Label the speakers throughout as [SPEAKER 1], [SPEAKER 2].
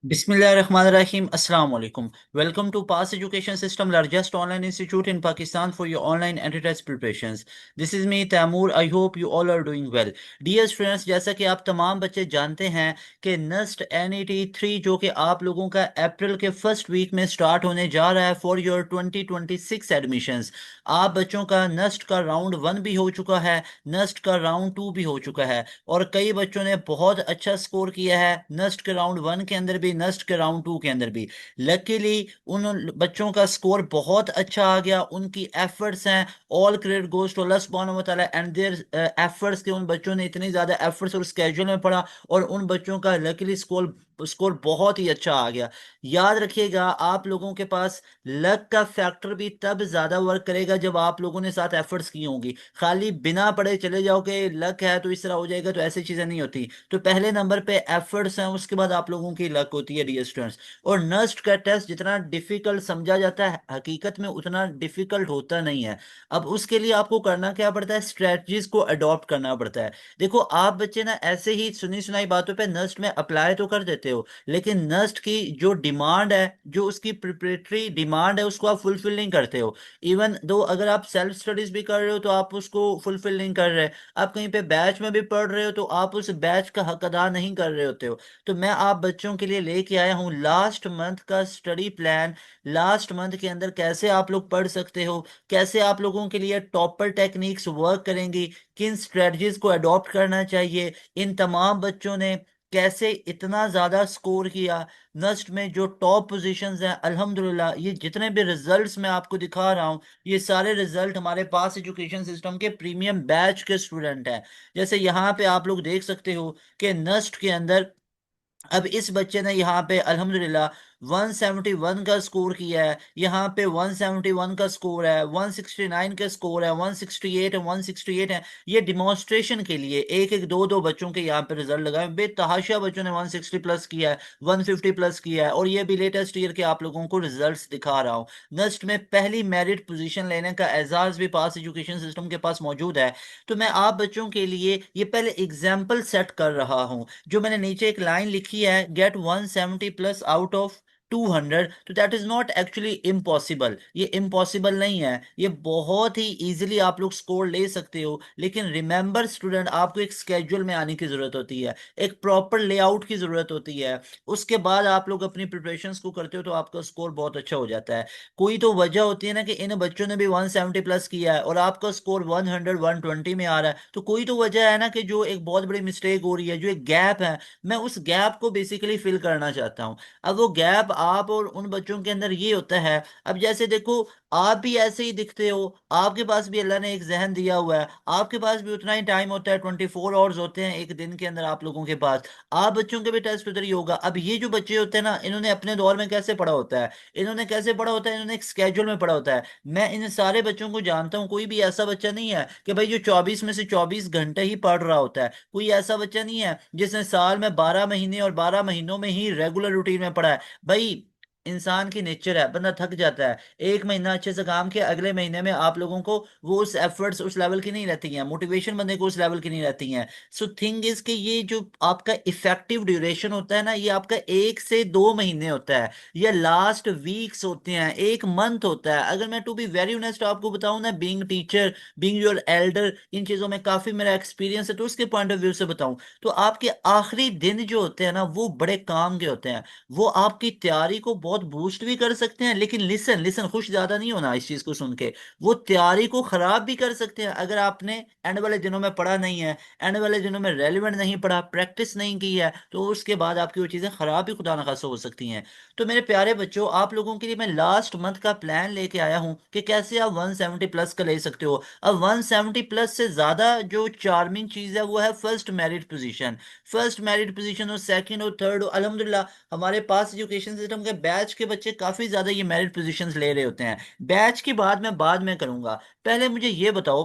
[SPEAKER 1] Bismillahirrahmanirrahim. Assalamu alaikum. Welcome to Pass Education System, largest online institute in Pakistan for your online entry-test preparations. This is me, Taimur. I hope you all are doing well. Dear students, जैसा कि आप तमाम बच्चे जानते हैं कि Nernst NET 3 जो कि आप लोगों का अप्रैल के फर्स्ट वीक में स्टार्ट होने जा रहा है फॉर योर 2026 एडमिशन्स। आप बच्चों का नस्ट का राउंड 1 भी हो चुका है, नस्ट का राउंड 2 भी हो चुका है और कई बच्चों ने बहुत अच्छा स्कोर किया है नस्ट के राउंड 1 के अंदर भी, नस्ट के राउंड 2 के अंदर भी। लकीली उन बच्चों का स्कोर बहुत अच्छा आ गया, उनकी एफर्ट्स हैं। All credit goes to Allah सुब्हानहू व तआला एंड देयर एफर्ट्स के। उन बच्चों ने इतनी ज़्यादा एफर्ट्स और स्केड्यूल में पढ़ा और उन बच्चों का लकीली स्कोर स्कोर बहुत ही अच्छा आ गया। याद रखिएगा, आप लोगों के पास लक का फैक्टर भी तब ज़्यादा वर्क करेगा जब आप लोगों ने साथ एफर्ट्स की होंगी। खाली बिना पढ़े चले जाओ कि लक है तो इस तरह हो जाएगा, तो ऐसी चीज़ें नहीं होती। तो पहले नंबर पे एफर्ट्स हैं, उसके बाद आप लोगों की लक होती है डियर स्टूडेंट्स। और नस्ट का टेस्ट जितना डिफिकल्ट समझा जाता है, हकीकत में उतना डिफिकल्ट होता नहीं है। अब उसके लिए आपको करना क्या पड़ता है, स्ट्रेटजीज को अडॉप्ट करना पड़ता है। देखो, आप बच्चे ना ऐसे ही सुनी सुनाई बातों पे नस्ट में अप्लाई तो कर देते हो, लेकिन नस्ट की जो डिमांड है, जो उसकी प्रिपरेटरी डिमांड है, उसको आप फुलफिल नहीं करते हो। इवन दो अगर आप सेल्फ स्टडीज भी कर रहे हो तो आप उसको फुलफिल नहीं कर रहे। आप कहीं पे बैच में भी पढ़ रहे हो तो आप उस बैच का हक अदा नहीं कर रहे होते हो। तो मैं आप बच्चों के लिए लेके आया हूँ लास्ट मंथ का स्टडी प्लान। लास्ट मंथ के अंदर कैसे आप लोग पढ़ सकते हो, कैसे आप लोगों के लिए टॉपर टेक्निक्स वर्क करेंगी, किन स्ट्रेटजीज को अडॉप्ट करना चाहिए। इन तमाम बच्चों ने कैसे इतना ज़्यादा स्कोर किया। नस्ट में जो टॉप पोजीशंस हैं, अल्हम्दुलिल्लाह ये जितने भी रिजल्ट्स मैं आपको दिखा रहा हूँ, ये सारे रिजल्ट हमारे पास एजुकेशन सिस्टम के प्रीमियम बैच के स्टूडेंट हैं। जैसे यहाँ पे आप लोग देख सकते हो कि नस्ट के अंदर अब इस बच्चे ने यहाँ पे अल्हम्दुलिल्लाह 171 का स्कोर किया है। यहाँ पे 171 का स्कोर है, 169 का स्कोर है, 168 है, 168 है। ये डिमॉन्स्ट्रेशन के लिए एक एक दो दो बच्चों के यहाँ पे रिजल्ट लगाए, बेतहाशा बच्चों ने 160 प्लस किया है, 150 प्लस किया है। और ये भी लेटेस्ट ईयर के आप लोगों को रिजल्ट्स दिखा रहा हूँ। नस्ट में पहली मेरिट पोजीशन लेने का एजाज भी पास एजुकेशन सिस्टम के पास मौजूद है। तो मैं आप बच्चों के लिए ये पहले एग्जाम्पल सेट कर रहा हूँ। जो मैंने नीचे एक लाइन लिखी है, गेट 170 प्लस आउट ऑफ 200, तो that is not actually impossible. ये इम्पॉसिबल नहीं है, ये बहुत ही इजीली आप लोग स्कोर ले सकते हो। लेकिन रिमेंबर स्टूडेंट, आपको एक स्केड्यूल में आने की जरूरत होती है, एक प्रॉपर लेआउट की जरूरत होती है। उसके बाद आप लोग अपनी प्रिपरेशंस को करते हो तो आपका स्कोर बहुत अच्छा हो जाता है। कोई तो वजह होती है ना कि इन बच्चों ने भी 170 प्लस किया है और आपका स्कोर 100 120 में आ रहा है, तो कोई तो वजह है ना कि जो एक बहुत बड़ी मिस्टेक हो रही है, जो एक गैप है। मैं उस गैप को बेसिकली फिल करना चाहता हूँ। अब वो गैप आप और उन बच्चों के अंदर ये होता है, अब जैसे देखो, आप भी ऐसे ही दिखते हो, आपके पास भी अल्लाह ने एक जहन दिया हुआ है, आपके पास भी उतना ही टाइम होता है, 24 आवर्स होते हैं एक दिन के अंदर आप लोगों के पास। आप बच्चों के भी टेस्ट उधर ही होगा। अब ये जो बच्चे होते हैं ना, इन्होंने अपने दौर में कैसे पढ़ा होता है, इन्होंने कैसे पढ़ा होता है, इन्होंने एक स्केड्यूल में पढ़ा होता है। मैं इन सारे बच्चों को जानता हूँ, कोई भी ऐसा बच्चा नहीं है कि भाई जो 24 में से 24 घंटे ही पढ़ रहा होता है। कोई ऐसा बच्चा नहीं है जिसने साल में 12 महीने और 12 महीनों में ही रेगुलर रूटीन में पढ़ा है। भाई, इंसान की नेचर है, बंदा थक जाता है। एक महीना अच्छे से काम किया, अगले महीने में आप लोगों को वो उस एफर्ट्स उस लेवल की नहीं रहती हैं, मोटिवेशन बंदे को उस लेवल की नहीं रहती हैं। सो थिंग इज कि ये जो आपका इफेक्टिव ड्यूरेशन होता है ना, ये आपका 1 से 2 महीने होता है, या लास्ट वीक्स होते हैं, एक मंथ होता है। अगर मैं टू बी वेरी ऑनेस्ट आपको बताऊं ना, being teacher, being your elder, इन चीजों में काफी मेरा एक्सपीरियंस है, तो उसके पॉइंट ऑफ व्यू से बताऊं तो आपके आखिरी दिन जो होते हैं ना, वो बड़े काम के होते हैं। वो आपकी तैयारी को बहुत बूस्ट भी कर सकते हैं, लेकिन लिसन लिसन, खुश ज्यादा नहीं होना इस चीज को सुन के। वो तैयारी को खराब भी कर सकते हैं अगर आपने एंड वाले दिनों में पढ़ा नहीं है, एंड वाले दिनों में रेलिवेंट नहीं पढ़ा, प्रैक्टिस नहीं की है, तो उसके बाद आपकी वो चीजें खराब भी खुदा न खासा हो सकती हैं। तो मेरे प्यारे बच्चों, आप लोगों के लिए मैं लास्ट मंथ का प्लान लेके आया हूं कि कैसे आप 170 प्लस का ले सकते हो। अब 170 प्लस से ज्यादा जो चार्मिंग चीज है वो है first merit position. First merit position हो, सेकंड हो, थर्ड हो, अल्हम्दुलिल्लाह हमारे पास एजुकेशन सिस्टम के बैच के बच्चे काफी ज्यादा ये मेरिट पोजीशंस ले रहे होते हैं। बैच की बात मैं बाद में करूंगा। पहले मुझे ये बताओ,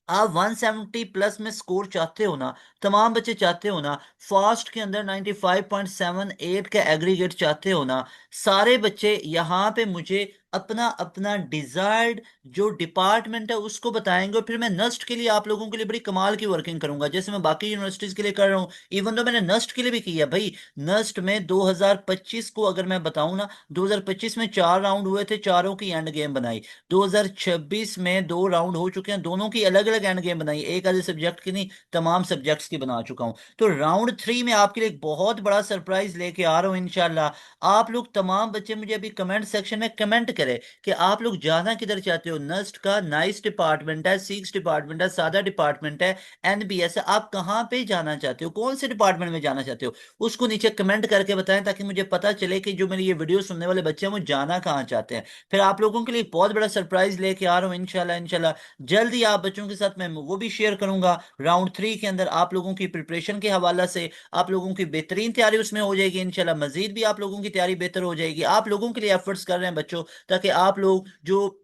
[SPEAKER 1] आप 170 प्लस में स्कोर चाहते हो ना, तमाम बच्चे चाहते हो ना, फास्ट के अंदर 95.78 का एग्रीगेट चाहते हो ना, सारे बच्चे यहाँ पे मुझे अपना अपना डिजायर्ड जो डिपार्टमेंट है उसको बताएंगे, और फिर मैं नस्ट के लिए आप लोगों के लिए बड़ी कमाल की वर्किंग करूंगा, जैसे मैं बाकी यूनिवर्सिटीज के लिए कर रहा हूँ। इवन तो मैंने नस्ट के लिए भी किया भाई। नस्ट में 2025 को अगर मैं बताऊं ना, 2025 में 4 राउंड हुए थे, चारों की एंड गेम बनाई। 2026 में 2 राउंड हो चुके हैं, दोनों की अलग अलग एंड गेम बनाई, एक आधे सब्जेक्ट की नहीं, तमाम सब्जेक्ट्स की बना चुका हूं। तो राउंड 3 में आपके लिए एक बहुत बड़ा सरप्राइज लेके आ रहा हूं इंशाल्लाह। आप लोग तमाम बच्चे मुझे अभी कमेंट सेक्शन में कमेंट करें कि आप लोग जाना किधर चाहते हो। नस्ट का नाइस डिपार्टमेंट है, सीक्स डिपार्टमेंट है, सादा डिपार्टमेंट है, एनबीएस है, आप कहाँ पे जाना चाहते हो, कौन से डिपार्टमेंट में जाना चाहते हो, उसको नीचे कमेंट करके बताएं, ताकि मुझे पता चले कि जो मेरी ये वीडियो सुनने वाले बच्चे हैं वो जाना कहाँ चाहते हैं। फिर आप लोगों के लिए एक बहुत बड़ा सरप्राइज लेके आ रहा हूँ इंशाल्लाह। इंशाल्लाह जल्द ही आप बच्चों के साथ मैं वो भी शेयर करूंगा। राउंड 3 के अंदर आप लोगों की प्रिपरेशन के हवाला से आप लोगों की बेहतरीन तैयारी उसमें हो जाएगी इंशाल्लाह। मजीद भी आप लोगों की तैयारी बेहतर हो जाएगी। आप लोगों के लिए एफर्ट्स कर रहे हैं बच्चों, ताकि आप लोग जो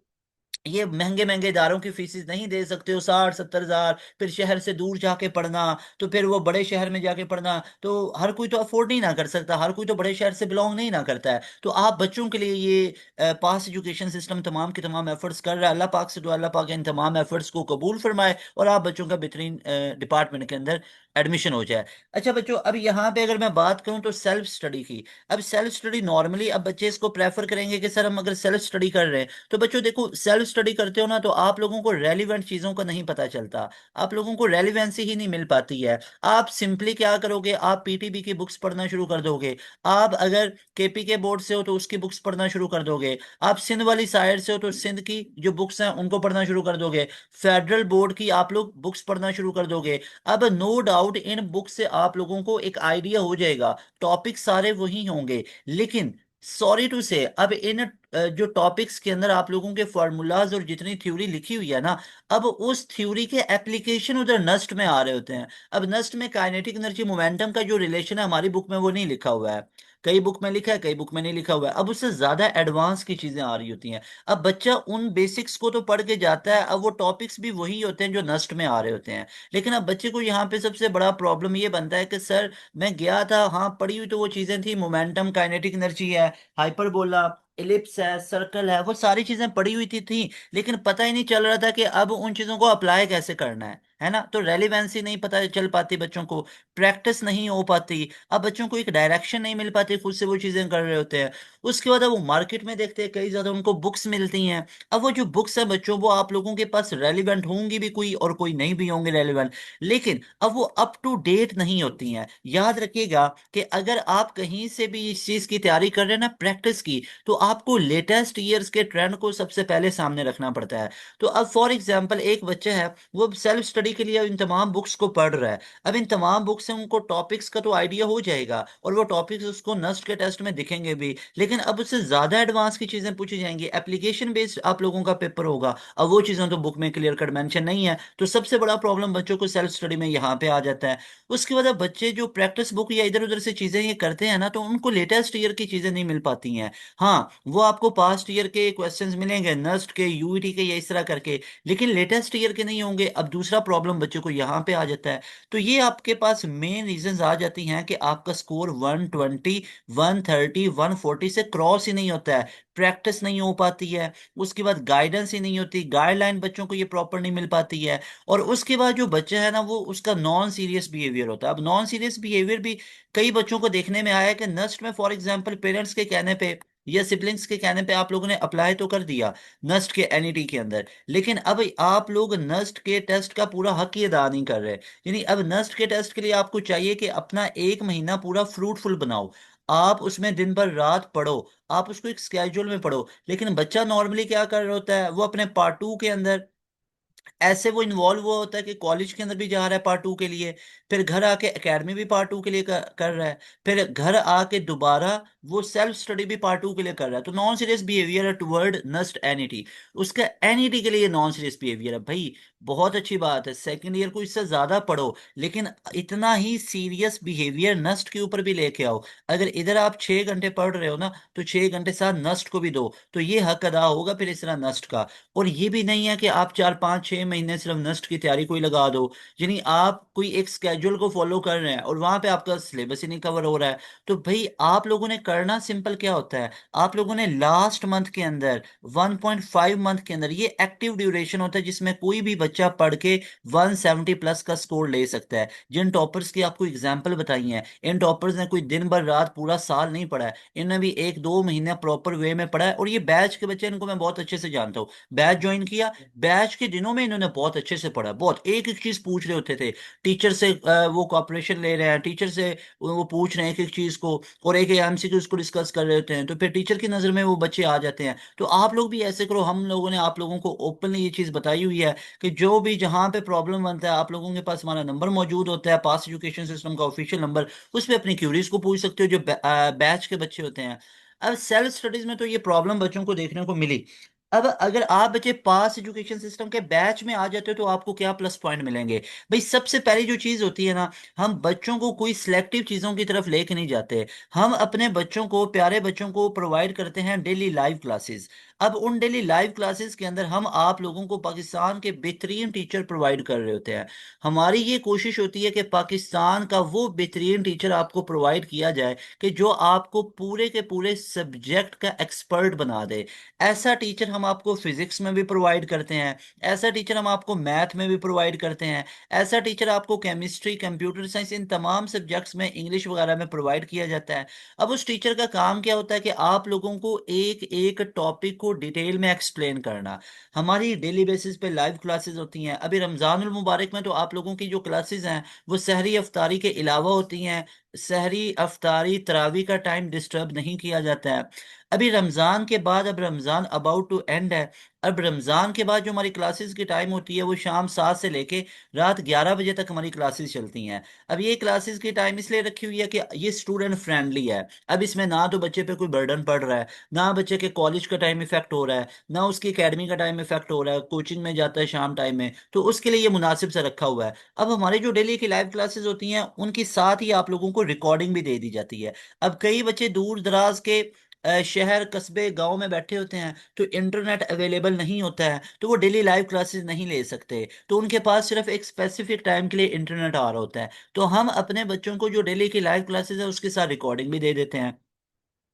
[SPEAKER 1] ये महंगे महंगे इदारों की फीसेस नहीं दे सकते हो, 60-70 हजार, फिर शहर से दूर जाके पढ़ना, तो फिर वो बड़े शहर में जाके पढ़ना, तो हर कोई तो अफोर्ड नहीं ना कर सकता, हर कोई तो बड़े शहर से बिलोंग नहीं ना करता है। तो आप बच्चों के लिए ये पास एजुकेशन सिस्टम तमाम के तमाम एफर्ट्स कर रहा है। अल्लाह पाक से दुआ, अल्लाह पाक इन तमाम एफर्ट्स को कबूल फरमाए और आप बच्चों का बेहतरीन डिपार्टमेंट के अंदर एडमिशन हो जाए। अच्छा बच्चों, अब यहाँ पे अगर मैं बात करूँ तो सेल्फ स्टडी की। अब सेल्फ स्टडी नॉर्मली अब बच्चे इसको प्रेफर करेंगे कि सर हम अगर सेल्फ स्टडी कर रहे हैं, तो बच्चों देखो सेल्फ स्टडी करते हो ना, तो आप लोगों को रेलिवेंट चीजों का नहीं पता चलता, आप लोगों को रेलिवेंसी ही नहीं मिल पाती है। आप सिंपली क्या करोगे, आप पीटीबी की बुक्स पढ़ना शुरू कर दोगे। आप अगर केपी के बोर्ड से हो तो उसकी बुक्स पढ़ना शुरू कर दोगे। आप सिंध वाली साइड से हो तो सिंध की जो बुक्स हैं उनको पढ़ना शुरू कर दोगे। फेडरल बोर्ड की आप लोग बुक्स पढ़ना शुरू कर दोगे। अब नो डाउट इन बुक से आप लोगों को एक आइडिया हो जाएगा, टॉपिक सारे वही होंगे, लेकिन सॉरी टू से अब इन जो टॉपिक्स के अंदर आप लोगों के फॉर्मूलाज और जितनी थ्योरी लिखी हुई है ना, अब उस थ्योरी के एप्लीकेशन उधर नस्ट में आ रहे होते हैं। अब नस्ट में काइनेटिक एनर्जी मोमेंटम का जो रिलेशन है हमारी बुक में वो नहीं लिखा हुआ है, कई बुक में लिखा है, कई बुक में नहीं लिखा हुआ है। अब उससे ज्यादा एडवांस की चीजें आ रही होती हैं। अब बच्चा उन बेसिक्स को तो पढ़ के जाता है, अब वो टॉपिक्स भी वही होते हैं जो नस्ट में आ रहे होते हैं। लेकिन अब बच्चे को यहाँ पे सबसे बड़ा प्रॉब्लम ये बनता है कि सर मैं गया था, हाँ पढ़ी हुई तो वो चीजें थी, मोमेंटम काइनेटिक एनर्जी है, हाइपरबोला, इलिप्स है, सर्कल है, वो सारी चीजें पढ़ी हुई थी, लेकिन पता ही नहीं चल रहा था कि अब उन चीजों को अप्लाई कैसे करना है ना। तो रेलिवेंसी नहीं पता चल पाती बच्चों को, प्रैक्टिस नहीं हो पाती, अब बच्चों को एक डायरेक्शन नहीं मिल पाती, खुद से वो चीजें कर रहे होते हैं। उसके बाद अब वो मार्केट में देखते हैं कई ज्यादा उनको बुक्स मिलती हैं। अब वो जो बुक्स है बच्चों, वो आप लोगों के पास रेलिवेंट होंगी भी कोई, और कोई नहीं भी होंगे रेलिवेंट, लेकिन अब वो अप टू डेट नहीं होती हैं। याद रखिएगा कि अगर आप कहीं से भी इस चीज की तैयारी कर रहे हैं ना, प्रैक्टिस की, तो आपको लेटेस्ट ईयर्स के ट्रेंड को सबसे पहले सामने रखना पड़ता है। तो अब फॉर एग्जांपल एक बच्चा है, वो सेल्फ स्टडी के लिए इन तमाम बुक्स को पढ़ रहा है। अब इन तमाम बुक्स से उनको टॉपिक्स का तो आइडिया हो जाएगा, और वो टॉपिक्स उसको नस्ट के टेस्ट में दिखेंगे भी, लेकिन अब उससे ज्यादा एडवांस की चीजें पूछी जाएंगी, एप्लीकेशन बेस्ड आप लोगों का पेपर होगा। अब वो चीजें तो बुक में क्लियर कट मेंशन नहीं है, तो सबसे बड़ा प्रॉब्लम बच्चों को सेल्फ स्टडी में यहाँ पे आ जाता है। उसके बाद अब बच्चे जो प्रैक्टिस बुक या इधर उधर से चीजें ये करते हैं ना, तो उनको लेटेस्ट ईयर की चीजें नहीं मिल पाती हैं। हाँ, वो आपको पास्ट ईयर के क्वेश्चंस मिलेंगे, नस्ट के, यूईटी के, या इस तरह करके, लेकिन लेटेस्ट ईयर के नहीं होंगे। अब दूसरा प्रॉब्लम बच्चों को यहाँ पे आ जाता है। तो ये आपके पास मेन रीजंस आ जाती हैं कि आपका स्कोर 120, 130, 140 से क्रॉस ही नहीं होता है, प्रैक्टिस नहीं हो पाती है। उसके बाद गाइडेंस ही नहीं होती, गाइडलाइन बच्चों को ये प्रॉपर नहीं मिल पाती है। और उसके बाद जो बच्चा है ना, वो उसका नॉन सीरियस बिहेवियर होता है। अब नॉन सीरियस बिहेवियर भी कई बच्चों को देखने में आया है कि नस्ट में फॉर एग्जांपल पेरेंट्स के कहने पे या सिबलिंग्स के कहने पे आप लोगों ने अप्लाई तो कर दिया नस्ट के एनईटी के अंदर, लेकिन अब आप लोग नस्ट के टेस्ट का पूरा हक ही अदा नहीं कर रहे। यानी अब नस्ट के टेस्ट के लिए आपको चाहिए कि अपना 1 महीना पूरा फ्रूटफुल बनाओ, आप उसमें दिन भर रात पढ़ो, आप उसको एक स्केड्यूल में पढ़ो। लेकिन बच्चा नॉर्मली क्या कर रहा होता है, वो अपने पार्ट 2 के अंदर ऐसे वो इन्वॉल्व हुआ होता है कि कॉलेज के अंदर भी जा रहा है पार्ट 2 के लिए, फिर घर आके एकेडमी भी पार्ट 2 के लिए कर रहा है, फिर घर आके दोबारा वो सेल्फ स्टडी भी पार्ट 2 के लिए कर रहा है। तो नॉन सीरियस बिहेवियर है टुवर्ड नस्ट एनईटी, उसका एनईटी के लिए नॉन सीरियस बिहेवियर है भाई। बहुत अच्छी बात है, सेकंड ईयर को इससे ज्यादा पढ़ो, लेकिन इतना ही सीरियस बिहेवियर नस्ट के ऊपर भी लेके आओ। अगर इधर आप 6 घंटे पढ़ रहे हो ना, तो 6 घंटे साथ नस्ट को भी दो, तो ये हक अदा होगा फिर इस तरह नस्ट का। और ये भी नहीं है कि आप 4, 5, 5-6 महीने सिर्फ नस्ट की तैयारी कोई लगा दो, यानी आप कोई एक स्केड्यूल को फॉलो कर रहे हैं और वहां पे आपका सिलेबस ही नहीं कवर हो रहा है, तो भाई आप लोगों ने करना सिंपल क्या होता है, आप लोगों ने लास्ट मंथ के अंदर 1.5 मंथ के अंदर, ये एक्टिव ड्यूरेशन होता है जिसमें कोई भी बच्चा पढ़ के 170+ का स्कोर ले सकता है। जिन टॉपर्स की आपको एग्जाम्पल बताई हैं, इन टॉपर्स ने कोई दिन भर रात पूरा साल नहीं पढ़ा है, इन्होंने भी 1-2 महीने प्रॉपर वे में पढ़ा है। और ये बैच के बच्चे, इनको मैं बहुत अच्छे से जानता हूँ, बैच ज्वाइन किया, बैच के दिनों में इन्होंने बहुत अच्छे से पढ़ा, बहुत एक एक चीज पूछ रहे होते थे टीचर से, वो कॉपरेशन ले रहे हैं टीचर से, वो पूछ रहे हैं एक एक चीज को, और एक एमसीक्यू उसको डिस्कस कर रहे होते हैं, तो फिर टीचर की नजर में वो बच्चे आ जाते हैं। तो आप लोग भी ऐसे करो, हम लोगों ने आप लोगों को ओपनली ये चीज बताई हुई है कि जो भी जहां पे प्रॉब्लम बनता है, आप लोगों के पास हमारा नंबर मौजूद होता है, पास एजुकेशन सिस्टम का ऑफिशियल नंबर, उस पर अपनी क्यूरीज को पूछ सकते हो जो बैच के बच्चे होते हैं। अब सेल्फ स्टडीज में तो ये प्रॉब्लम बच्चों को देखने को मिली। अब अगर आप बच्चे पास एजुकेशन सिस्टम के बैच में आ जाते हो तो आपको क्या प्लस पॉइंट मिलेंगे? भाई सबसे पहली जो चीज होती है ना, हम बच्चों को कोई सिलेक्टिव चीजों की तरफ लेके नहीं जाते, हम अपने बच्चों को, प्यारे बच्चों को प्रोवाइड करते हैं डेली लाइव क्लासेस। अब उन डेली लाइव क्लासेस के अंदर हम आप लोगों को पाकिस्तान के बेहतरीन टीचर प्रोवाइड कर रहे होते हैं। हमारी ये कोशिश होती है कि पाकिस्तान का वो बेहतरीन टीचर आपको प्रोवाइड किया जाए कि जो आपको पूरे के पूरे सब्जेक्ट का एक्सपर्ट बना दे। ऐसा टीचर हम आपको फिजिक्स में भी प्रोवाइड करते हैं, ऐसा टीचर हम आपको मैथ में भी प्रोवाइड करते हैं, ऐसा टीचर आपको केमिस्ट्री, कंप्यूटर साइंस, इन तमाम सब्जेक्ट्स में, इंग्लिश वगैरह में प्रोवाइड किया जाता है। अब उस टीचर का काम क्या होता है कि आप लोगों को एक एक टॉपिक को डिटेल में एक्सप्लेन करना। हमारी डेली बेसिस पे लाइव क्लासेस होती हैं। अभी रमजानुल मुबारक में तो आप लोगों की जो क्लासेस हैं वो सहरी अफ्तारी के अलावा होती हैं। सहरी अफ्तारी तरावी का टाइम डिस्टर्ब नहीं किया जाता है। अभी रमजान के बाद, अब रमजान अबाउट टू एंड है, अब रमजान के बाद जो हमारी क्लासेस की टाइम होती है वो शाम 7 से लेके रात 11 बजे तक हमारी क्लासेस चलती हैं। अब ये क्लासेस की टाइम इसलिए रखी हुई है कि ये स्टूडेंट फ्रेंडली है। अब इसमें ना तो बच्चे पे कोई बर्डन पड़ रहा है, ना बच्चे के कॉलेज का टाइम इफेक्ट हो रहा है, ना उसकी एकेडमी का टाइम इफेक्ट हो रहा है, कोचिंग में जाता है शाम टाइम में, तो उसके लिए ये मुनासिब से रखा हुआ है। अब हमारी जो डेली की लाइव क्लासेस होती हैं उनकी साथ ही आप लोगों को रिकॉर्डिंग भी दे दी जाती है। अब कई बच्चे दूर दराज के शहर, कस्बे, गांव में बैठे होते हैं, तो इंटरनेट अवेलेबल नहीं होता है, तो वो डेली लाइव क्लासेस नहीं ले सकते, तो उनके पास सिर्फ एक स्पेसिफिक टाइम के लिए इंटरनेट आ रहा होता है। तो हम अपने बच्चों को जो डेली की लाइव क्लासेस है उसके साथ रिकॉर्डिंग भी दे देते हैं।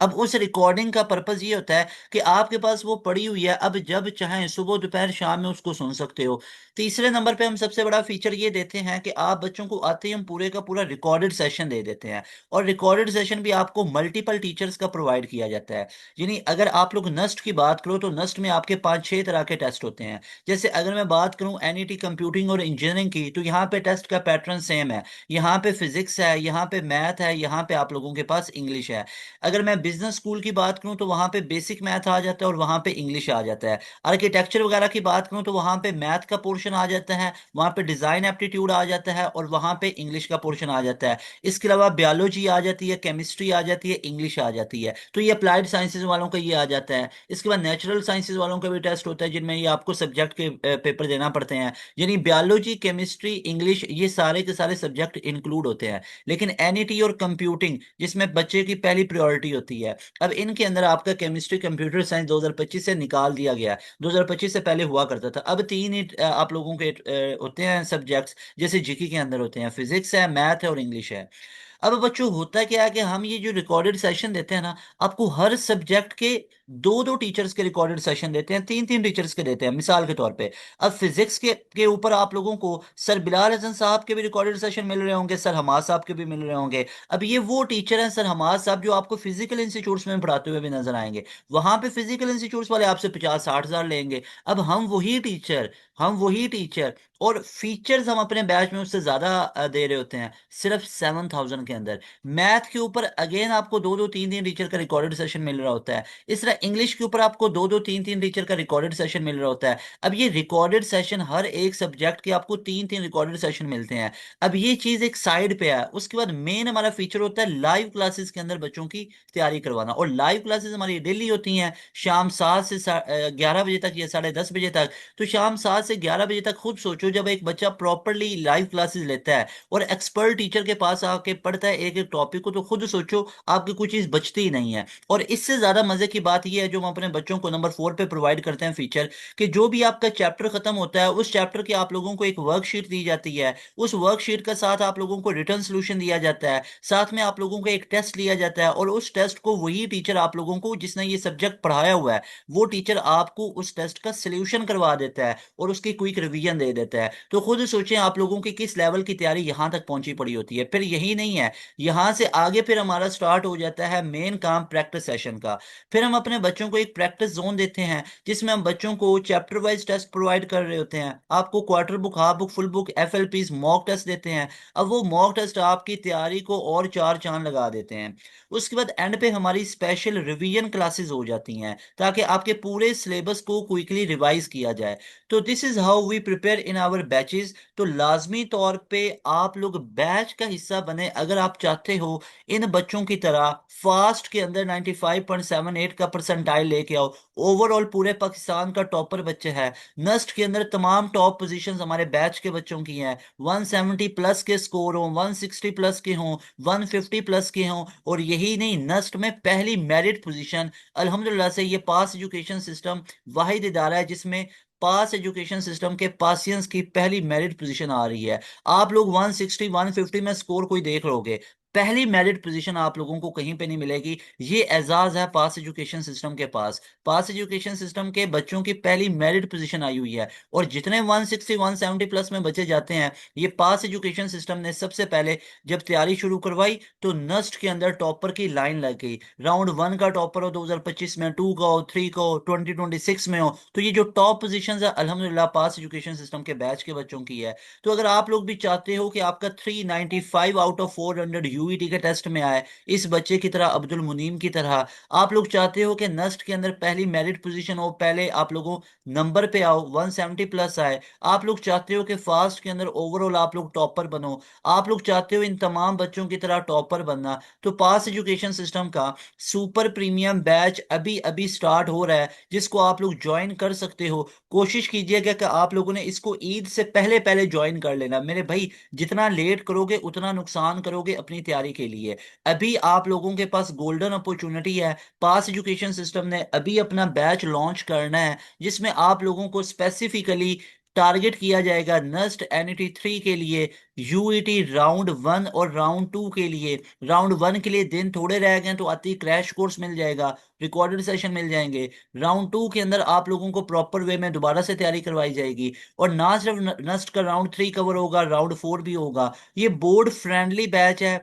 [SPEAKER 1] अब उस रिकॉर्डिंग का पर्पस ये होता है कि आपके पास वो पड़ी हुई है, अब जब चाहें सुबह दोपहर शाम में उसको सुन सकते हो। तीसरे नंबर पे हम सबसे बड़ा फीचर ये देते हैं कि आप बच्चों को आते ही हम पूरे का पूरा रिकॉर्डेड सेशन दे देते हैं। और रिकॉर्डेड सेशन भी आपको मल्टीपल टीचर्स का प्रोवाइड किया जाता है। यानी अगर आप लोग नस्ट की बात करो तो नस्ट में आपके 5-6 तरह के टेस्ट होते हैं। जैसे अगर मैं बात करूं एनईटी कंप्यूटिंग और इंजीनियरिंग की, तो यहाँ पे टेस्ट का पैटर्न सेम है। यहाँ पे फिजिक्स है, यहाँ पे मैथ है, यहाँ पे आप लोगों के पास इंग्लिश है। अगर मैं बिजनेस स्कूल की बात करूं तो वहां पे बेसिक मैथ आ जाता है और वहां पे इंग्लिश आ जाता है। आर्किटेक्चर वगैरह की बात करूं तो वहां पे मैथ का पोर्शन आ जाता है, वहां पे डिजाइन एप्टीट्यूड आ जाता है, और वहां पे इंग्लिश का पोर्शन आ जाता है। इसके अलावा बायोलॉजी आ जाती है, केमिस्ट्री आ जाती है, इंग्लिश आ जाती है। तो ये अप्लाइड साइंसेज वालों का ये आ जाता है। इसके बाद नेचुरल साइंसेज वालों का भी टेस्ट होता है जिनमें ये आपको सब्जेक्ट के पेपर देना पड़ते हैं। यानी बायोलॉजी, केमिस्ट्री, इंग्लिश, ये सारे के सारे सब्जेक्ट इंक्लूड होते हैं। लेकिन एनईटी और कंप्यूटिंग, जिसमें बच्चे की पहली प्रायोरिटी होती है, अब इनके अंदर आपका केमिस्ट्री, कंप्यूटर साइंस 2025 से निकाल दिया गया है। 2025 से पहले हुआ करता था। अब तीन ही आप लोगों के होते हैं सब्जेक्ट्स, जैसे जीके के अंदर होते हैं, फिजिक्स है, मैथ है और इंग्लिश है। अब बच्चों होता क्या है कि हम ये जो रिकॉर्डेड सेशन देते हैं ना, आपको हर सब्जेक्ट के दो दो टीचर्स के रिकॉर्डेड सेशन देते हैं, तीन तीन टीचर्स के देते हैं। मिसाल के तौर पे अब फिजिक्स के ऊपर आप लोगों को सर बिलाल हसन साहब के भी रिकॉर्डेड सेशन मिल रहे होंगे, सर हमाद साहब के भी मिल रहे होंगे। अब ये वो टीचर हैं सर हमाद साहब जो आपको फिजिकल इंस्टीट्यूट्स में पढ़ाते हुए भी नजर आएंगे। वहां पे फिजिकल इंस्टीट्यूट्स वाले आपसे 50-60 हजार लेंगे। अब हम वही टीचर और फीचर्स हम अपने बैच में उससे ज्यादा दे रहे होते हैं, सिर्फ 7,000 के अंदर। मैथ के ऊपर अगेन आपको दो दो तीन तीन टीचर का रिकॉर्डेड सेशन मिल रहा होता है। इस तरह इंग्लिश के ऊपर आपको दो दो तीन तीन टीचर का रिकॉर्डेड सेशन मिल रहा होता है। अब ये रिकॉर्डेड सेशन, हर एक सब्जेक्ट के आपको तीन तीन रिकॉर्डेड सेशन मिलते हैं। अब ये चीज एक साइड पे है। उसके बाद मेन हमारा फीचर होता है लाइव क्लासेस के अंदर बच्चों की तैयारी करवाना। और लाइव क्लासेस हमारी डेली होती हैं, शाम 7 से 11 बजे तक या 10:30 बजे तक। तो शाम 7 से 11 बजे तक खुद सोचो, जब एक बच्चा प्रॉपरली लाइव क्लासेस लेता है और एक्सपर्ट टीचर के पास आके पढ़ता है एक एक टॉपिक को, तो खुद सोचो आपकी कोई चीज बचती ही नहीं है। और इससे ज्यादा मजे की बात आती है जो हम अपने बच्चों को नंबर 4 पे प्रोवाइड करते हैं फीचर, कि जो भी आपका चैप्टर खत्म होता है उस चैप्टर की आप लोगों को एक वर्कशीट दी जाती है। उस वर्कशीट का साथ आप लोगों को रिटर्न सोल्यूशन दिया जाता है, साथ में आप लोगों को एक टेस्ट लिया जाता है, और उस टेस्ट को वही टीचर आप लोगों को जिसने ये सब्जेक्ट पढ़ाया हुआ है वो टीचर आपको उस टेस्ट का सोल्यूशन करवा देता है और उसकी क्विक रिवीजन दे देता है। तो खुद सोचें आप लोगों की किस लेवल की तैयारी यहाँ तक पहुंची पड़ी होती है। फिर यही नहीं है, यहाँ से आगे फिर हमारा स्टार्ट हो जाता है मेन काम प्रैक्टिस सेशन का। फिर हम अपने बच्चों को एक प्रैक्टिस जोन देते हैं जिसमें हम बच्चों को चैप्टर वाइज टेस्ट प्रोवाइड कर रहे होते हैं। आपको quarter book, half book, full book, FLPs, mock test देते हैं। अब वो मॉक टेस्ट आपकी तैयारी को और चार चांद लगा देते हैं। उसके बाद एंड पे हमारी स्पेशल रिवीजन क्लासेस हो जाती हैं ताकि आपके पूरे सिलेबस को क्विकली रिवाइज किया जाए। तो this is how we prepare in our batches. तो लाजमी तौर पे आप लोग बैच का हिस्सा बने अगर आप चाहते हो इन बच्चों की तरह फास्ट के अंदर 95.78 का परसेंटाइल लेके आओ। ओवरऑल पूरे पाकिस्तान का टॉपर बच्चा है। नस्ट के अंदर तमाम टॉप पोजीशंस हमारे बैच के बच्चों की हैं। 170 प्लस के स्कोर हों, 160 प्लस के हों, 150 प्लस के हों, और यही नहीं, नस्ट में पहली मेरिट पोजीशन। अल्हम्दुलिल्लाह से ये पास एजुकेशन सिस्टम वाहिद इदारा है जिसमें पास एजुकेशन सिस्टम के पासियंस की पहली मेरिट पोजीशन आ रही है। आप लोग 160 150 में स्कोर कोई देख लोगे, पहली मेरिट पोजीशन आप लोगों को कहीं पे नहीं मिलेगी। ये एजाज है पास एजुकेशन सिस्टम के पास। पास एजुकेशन सिस्टम के बच्चों की पहली मेरिट पोजीशन आई हुई है। और जितने 160 170 प्लस में बच्चे जाते हैं, ये पास एजुकेशन सिस्टम ने सबसे पहले जब तैयारी शुरू करवाई तो नस्ट के अंदर टॉपर की लाइन लग गई। राउंड 1 का टॉपर हो 2025 में, 2 का हो, 3 का हो, 2026 में हो, तो ये जो टॉप पोजीशन है अल्हम्दुलिल्लाह पास एजुकेशन सिस्टम के बैच के बच्चों की है। तो अगर आप लोग भी चाहते हो कि आपका 395 आउट ऑफ 400 यूईटी के टेस्ट में आए, इस बच्चे की तरह, अब्दुल मुनीम की तरह, आप लोग चाहते हो कि नस्ट के अंदर पहली मेरिट पोजीशन हो, पहले आप लोगों नंबर पे आओ, 170 प्लस आए, आप लोग चाहते हो कि फास्ट के अंदर ओवरऑल आप लोग टॉपर बनो, आप लोग चाहते हो इन तमाम बच्चों की तरह टॉपर बनना, तो पास एजुकेशन सिस्टम का सुपर प्रीमियम बैच अभी अभी स्टार्ट हो रहा है जिसको आप लोग ज्वाइन कर सकते हो। कोशिश कीजिएगा कि आप लोगों ने इसको ईद से पहले पहले ज्वाइन कर लेना मेरे भाई। जितना लेट करोगे उतना नुकसान करोगे अपनी तैयारी के लिए। अभी आप लोगों के पास गोल्डन अपॉर्चुनिटी है। पास एजुकेशन सिस्टम ने अभी अपना बैच लॉन्च करना है जिसमें आप लोगों को स्पेसिफिकली टारगेट किया जाएगा नस्ट एनईटी 3 के लिए, यूईटी राउंड 1 और राउंड 2 के लिए। राउंड 1 के लिए दिन थोड़े रह गए तो आती क्रैश कोर्स मिल जाएगा, रिकॉर्डेड सेशन मिल जाएंगे। राउंड 2 के अंदर आप लोगों को प्रॉपर वे में दोबारा से तैयारी करवाई जाएगी। और ना सिर्फ नस्ट का राउंड 3 कवर होगा, राउंड 4 भी होगा। ये बोर्ड फ्रेंडली बैच है।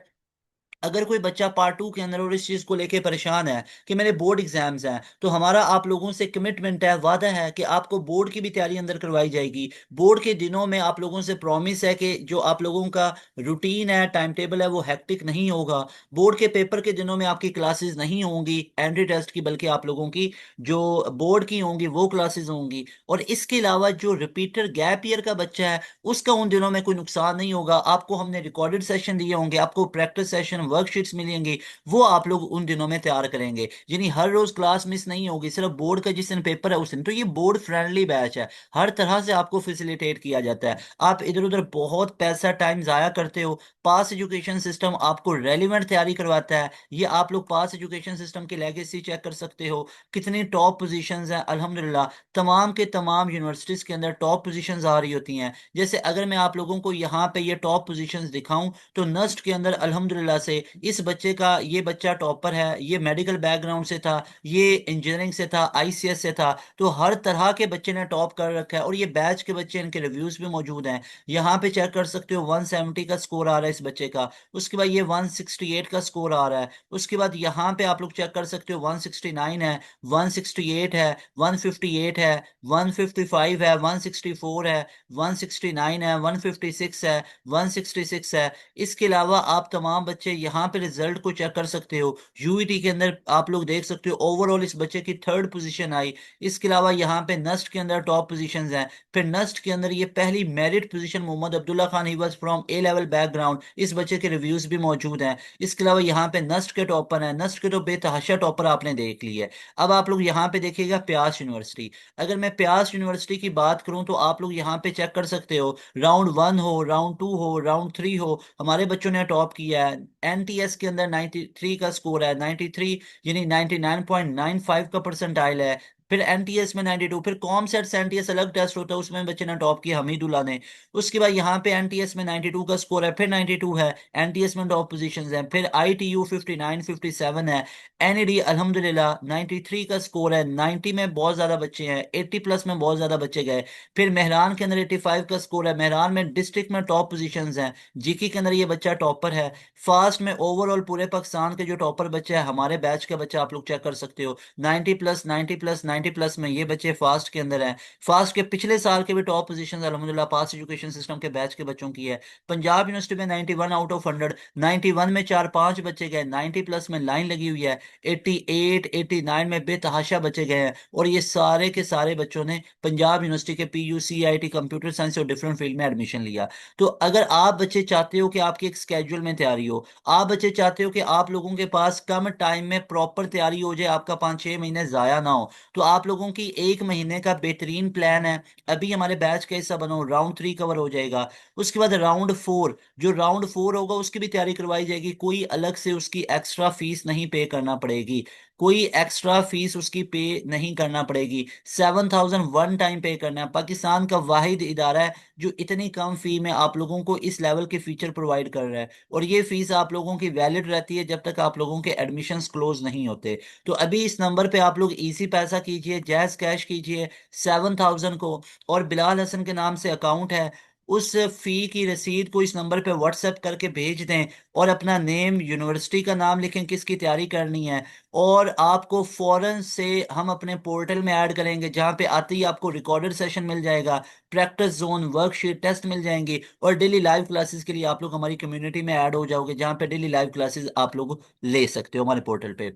[SPEAKER 1] अगर कोई बच्चा पार्ट 2 के अंदर और इस चीज को लेके परेशान है कि मेरे बोर्ड एग्जाम्स हैं, तो हमारा आप लोगों से कमिटमेंट है, वादा है कि आपको बोर्ड की भी तैयारी अंदर करवाई जाएगी। बोर्ड के दिनों में आप लोगों से प्रॉमिस है कि जो आप लोगों का रूटीन है, टाइम टेबल है, वो हेक्टिक नहीं होगा। बोर्ड के पेपर के दिनों में आपकी क्लासेस नहीं होंगी एंट्री टेस्ट की, बल्कि आप लोगों की जो बोर्ड की होंगी वो क्लासेस होंगी। और इसके अलावा जो रिपीटर गैप ईयर का बच्चा है उसका उन दिनों में कोई नुकसान नहीं होगा। आपको हमने रिकॉर्डेड सेशन दिए होंगे, आपको प्रैक्टिस सेशन वर्कशीट्स मिलेंगी, वो आप लोग उन दिनों में तैयार करेंगे। यानी हर रोज क्लास मिस नहीं होगी, सिर्फ बोर्ड का जिस दिन पेपर है उस दिन। तो ये बोर्ड फ्रेंडली बैच है, हर तरह से आपको फैसिलिटेट किया जाता है। आप इधर उधर बहुत पैसा टाइम जाया करते हो, पास एजुकेशन सिस्टम आपको रेलिवेंट तैयारी करवाता है। ये आप लोग पास एजुकेशन सिस्टम की लेगेसी चेक कर सकते हो, कितनी टॉप पोजीशंस हैं अल्हम्दुलिल्लाह। तमाम के तमाम यूनिवर्सिटीज के अंदर टॉप पोजीशंस आ रही होती हैं। जैसे अगर मैं आप लोगों को यहाँ पे ये टॉप पोजीशंस दिखाऊं तो नस्ट के अंदर अल्हम्दुलिल्लाह से इस बच्चे का, ये बच्चा टॉपर है, ये मेडिकल बैकग्राउंड से था, ये इंजीनियरिंग से था, आईसीएस से था। तो हर तरह के बच्चे ने टॉप कर रखा है और ये बैच के बच्चे, इनके रिव्यूज भी मौजूद हैं। यहाँ पे चेक कर सकते हो 170 का स्कोर आ रहा है इस बच्चे का। उसके बाद ये 168 का स्कोर आ रहा है। उसके बाद यहाँ पे आप लोग चेक कर सकते हो 169 है, 168 है, 158 है, 155 है, 164 है, 169 है, 156 है, 166 है। इसके अलावा आप तमाम बच्चे यहाँ पे रिजल्ट को चेक कर सकते हो। यूईटी के अंदर आप लोग देख सकते हो ओवरऑल इस बच्चे की थर्ड पोजीशन आई। इसके अलावा यहाँ पे नस्ट के अंदर टॉप पोजीशंस हैं। फिर नस्ट के अंदर ये पहली merit position Mohammad Abdullah Khan, he was from A level background, इस बच्चे के रिव्यूज भी मौजूद हैं। इसके अलावा यहाँ पे नस्ट के टॉपर हैं, नस्ट के तो बेतहाशा टॉपर आपने देख ली है। अब आप लोग यहाँ पे देखिएगा प्यास यूनिवर्सिटी। अगर मैं प्यास यूनिवर्सिटी की बात करूं तो आप लोग यहाँ पे चेक कर सकते हो, राउंड 1 हो, राउंड 2 हो, राउंड 3 हो, हमारे बच्चों ने टॉप किया है। एनटीएस के अंदर 93 का स्कोर है, 93 यानी 99.95 का परसेंटाइल है। फिर एनटीएस में 92, फिर कॉमसेट एनटीएस अलग टेस्ट होता है, उसमें बच्चे ने टॉप किया हमीदुल्ला ने। उसके बाद यहाँ पे एनटीएस में 92 का स्कोर है, फिर 92 है, एनटीएस में टॉप पोजीशंस हैं। फिर आईटीयू 59 57 है, एनईडी अल्हम्दुलिल्लाह 93 का स्कोर है, 90 में बहुत ज्यादा बच्चे हैं, 80 प्लस में बहुत ज्यादा बच्चे गए। फिर मेहरान के अंदर 85 का स्कोर है, मेहरान में डिस्ट्रिक्ट में टॉप पोजीशंस हैं, जीके के अंदर ये बच्चा टॉपर है। फास्ट में ओवरऑल पूरे पाकिस्तान के जो टॉपर बच्चे हैं हमारे बैच के बच्चे आप लोग चेक कर सकते हो, 90 प्लस 90 प्लस 90 प्लस में ये बच्चे फास्ट के अंदर हैं। फास्ट के पिछले साल के भी टॉप पोजीशंस अल्हम्दुलिल्लाह पास एजुकेशन सिस्टम के बैच के बच्चों की है। पंजाब यूनिवर्सिटी में 91 आउट ऑफ 100, 91 में 4-5 बच्चे गए, 90 प्लस में लाइन लगी हुई है, 88 89 में बेतहाशा बच्चे गए हैं। और ये सारे के सारे बच्चों ने पंजाब यूनिवर्सिटी के पीयूसी आईटी कंप्यूटर साइंस और डिफरेंट फील्ड में एडमिशन लिया। तो अगर आप बच्चे चाहते हो कि आपकी एक स्केड्यूल में तैयारी हो, आप बच्चे चाहते हो कि आप लोगों के पास कम टाइम में प्रॉपर तैयारी हो जाए, आपका 5-6 महीने जाया ना हो, तो आप लोगों की 1 महीने का बेहतरीन प्लान है। अभी हमारे बैच का हिस्सा बनो, राउंड 3 कवर हो जाएगा। उसके बाद राउंड 4, जो राउंड 4 होगा उसकी भी तैयारी करवाई जाएगी, कोई अलग से उसकी एक्स्ट्रा फीस नहीं पे करना पड़ेगी, कोई एक्स्ट्रा फीस उसकी पे नहीं करना पड़ेगी। 7,000 वन टाइम पे करना है। पाकिस्तान का वाहिद इदारा है जो इतनी कम फी में आप लोगों को इस लेवल के फीचर प्रोवाइड कर रहा है, और ये फीस आप लोगों की वैलिड रहती है जब तक आप लोगों के एडमिशन्स क्लोज नहीं होते। तो अभी इस नंबर पे आप लोग इजी पैसा कीजिए, जैज कैश कीजिए 7,000 को, और बिलाल हसन के नाम से अकाउंट है, उस फी की रसीद को इस नंबर पे व्हाट्सएप करके भेज दें, और अपना नेम, यूनिवर्सिटी का नाम लिखें किसकी तैयारी करनी है, और आपको फौरन से हम अपने पोर्टल में ऐड करेंगे, जहां पे आते ही आपको रिकॉर्डेड सेशन मिल जाएगा, प्रैक्टिस जोन, वर्कशीट, टेस्ट मिल जाएंगी, और डेली लाइव क्लासेस के लिए आप लोग हमारी कम्युनिटी में ऐड हो जाओगे, जहां पे डेली लाइव क्लासेस आप लोग ले सकते हो हमारे पोर्टल पे।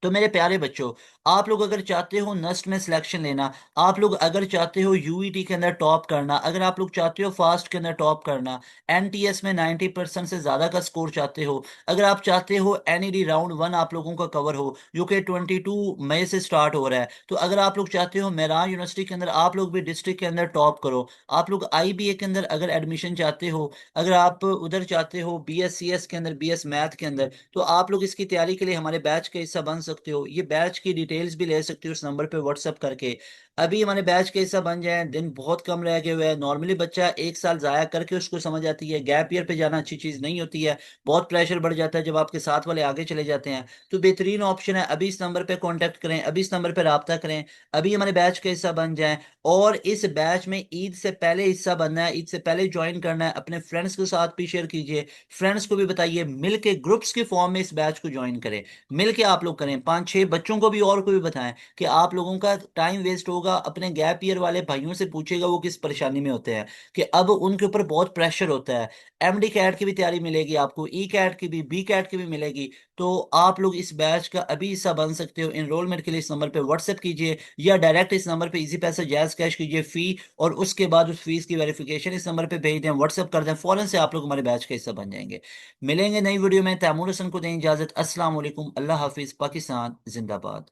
[SPEAKER 1] तो मेरे प्यारे बच्चों, आप लोग अगर चाहते हो नस्ट में सिलेक्शन लेना, आप लोग अगर चाहते हो यूईटी के अंदर टॉप करना, अगर आप लोग चाहते हो फास्ट के अंदर टॉप करना, एनटीएस में 90% से ज्यादा का स्कोर चाहते हो, अगर आप चाहते हो एनईडी राउंड 1 आप लोगों का कवर हो जो कि 22 मई से स्टार्ट हो रहा है, तो अगर आप लोग चाहते हो मेरान यूनिवर्सिटी के अंदर आप लोग भी डिस्ट्रिक्ट के अंदर टॉप करो, आप लोग आईबीए के अंदर अगर एडमिशन चाहते हो, अगर आप उधर चाहते हो बीएससीएस के अंदर, बीएस मैथ के अंदर, तो आप लोग इसकी तैयारी के लिए हमारे बैच का हिस्सा बन सकते हो। ये बैच की डिटेल्स भी ले सकते हो इस नंबर पे व्हाट्सअप करके। अभी हमारे बैच का हिस्सा बन जाए, दिन बहुत कम रह गए हुए हैं। नॉर्मली बच्चा 1 साल जाया करके उसको समझ आती है, गैप ईयर पे जाना अच्छी चीज नहीं होती है, बहुत प्रेशर बढ़ जाता है जब आपके साथ वाले आगे चले जाते हैं। तो बेहतरीन ऑप्शन है, अभी इस नंबर पे कांटेक्ट करें, अभी इस नंबर पे राब्ता करें, अभी हमारे बैच का हिस्सा बन जाए। और इस बैच में ईद से पहले हिस्सा बनना है, ईद से पहले ज्वाइन करना है, अपने फ्रेंड्स के साथ भी शेयर कीजिए, फ्रेंड्स को भी बताइए, मिल के ग्रुप्स के फॉर्म में इस बैच को ज्वाइन करें, मिल के आप लोग करें, 5-6 बच्चों को भी और को भी बताएं कि आप लोगों का टाइम वेस्ट होगा। अपने गैप ईयर वाले भाइयों से पूछेगा वो किस परेशानी में होते हैं, कि अब उनके ऊपर बहुत प्रेशर होता है। एमडी कैट की भी तैयारी मिलेगी आपको, ई कैट की भी, बी कैट की भी मिलेगी। तो आप लोग इस बैच का अभी हिस्सा बन सकते हो। इनरोलमेंट के लिए इस नंबर पे व्हाट्सएप कीजिए, या डायरेक्ट इस नंबर पे इजी पैसा जैज कैश कीजिए फी, और उसके बाद उस फीस की वेरिफिकेशन इस नंबर पे भेज दें, व्हाट्सएप कर दें, फौरन से आप लोग हमारे बैच का हिस्सा बन जाएंगे। मिलेंगे नई वीडियो में, तैमूर हसन को दें इजाजत। अस्सलाम वालेकुम, अल्लाह हाफिज, पाकिस्तान जिंदाबाद।